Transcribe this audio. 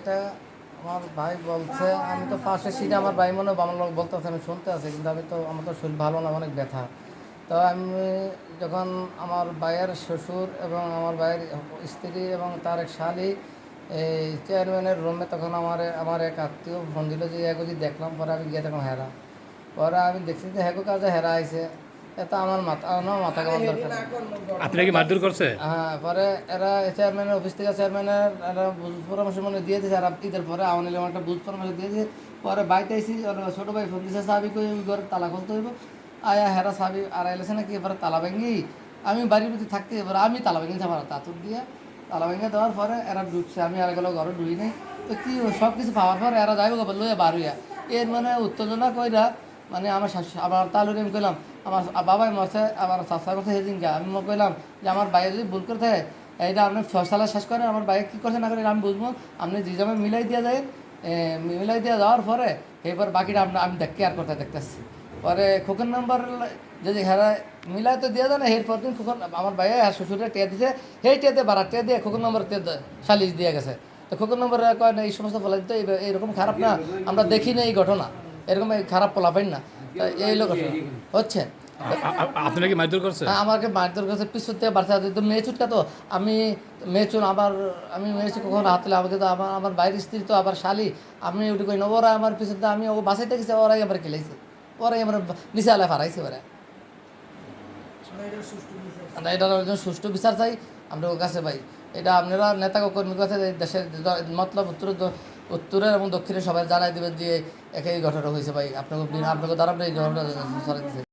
এটা আমার ভাই বলছে, আমি তো পাশে সিটে আমার ভাই মনে আমার লোক বলতেছে, আমি শুনতে আছি, কিন্তু আমি তো আমার তো শরীর ভালো না, অনেক ব্যথা। তো আমি যখন আমার ভাইয়ের শ্বশুর এবং আমার ভাইয়ের স্ত্রী এবং তার এক শালি এই চেয়ারম্যানের রুমে, তখন আমার এক আত্মীয় ফোন দিল যে এগো দেখলাম। পরে আমি গিয়ে তখন হেরা, পরে আমি দেখছি যে হেগো কাজে হেরা আইছে। এটা আমার মাথা কামার দরকার। আপনাকে কি মারধর করছে? হ্যাঁ, পরে এরা চেয়ারম্যানের অফিস থেকে চেয়ারম্যানের এরা বুঝ পরামর্শ মানে দিয়ে দিয়েছে। আর ঈদের পরে আওয়ামী লীগ একটা বুঝ পরামর্শ দিয়ে দিয়েছে। পরে বাইতে আইসি, ছোটো ভাই ফোন দিয়েছে চাবি কই ওই ঘরে তালা খুলতে হইব। আয়া হেরা চাবি আর আইলেছে নাকি, এবারে তালা ভেঙ্গি আমি বাড়ির ভিতরে থাকতে, এবার আমি তালা ভেঙেছি আমার তাতুর দিয়ে। তালা ভেঙে দেওয়ার পরে এরা ঢুকছে, আমি আর গেলো ঘরে ঢুই নাই। তো কি সব কিছু পাওয়ার পরে এরা যাইব লইয়া বার হইয়া এর মানে উত্তেজনা কইরা, মানে আমার আমার তালুরে আমি কইলাম আমার বাবাই মরছে, আমার চাষা মরছে হেজিনকা। আমি কইলাম যে আমার বাইরে যদি ভুল করতে হয় এইটা আপনি ফসলা শেষ করেন, আমার বাইরে কী করছে না করে আমি বুঝবো। আপনি যে জামে মিলাই দিয়ে যায়, মিলাই দিয়ে যাওয়ার পরে এবার বাকিটা আমি কেয়ার করতে দেখতেছি। পরে খোকন নাম্বার যদি হেরা মিলাই তো দিয়ে যায় না, এরপর দিন খোকন আমার ভাইয়া আর শ্বশুরে টিয়া দিছে, সেই টিয়াতে বাড়া টিয়া দিয়ে খোকন নম্বর সালিশ দিয়ে গেছে। তো খোকন নম্বর কয় না এই সমস্ত ফলাই তো এইরকম খারাপ না, আমরা দেখি না এই ঘটনা, এরকম খারাপ পোলাপাইন না। এই লোক হচ্ছে আপনাকে কি মারধর করছে? আমাকে মারধর করছে, পিছন থেকে বাচ্চা তো মেয়ে চুটকা। তো আমি মেয়ে চুন আবার আমি মেয়ে চুট কখনো হাত তুলে আমাকে তো আমার বাইরের স্ত্রী তো আবার শালি, আমি উঠে কই না, ওরা আমার পিছন থেকে আমি ও বাসাইতে গেছে, ওরাই আমার খেলাইছে, ওরাই আমার নিচে আলায় ফারাইছে। ওরা এটার একজন সুষ্ঠু বিচার চাই আমরা ওর কাছে ভাই। এটা আপনারা নেতা কর্মীর কাছে দেশের মতলব উত্তরের এবং দক্ষিণের সবাই জানাই দেবেন যে একই ঘটনা হয়েছে ভাই, আপনাকে দ্বারা এই ঘটনা ছড়াই দিচ্ছে।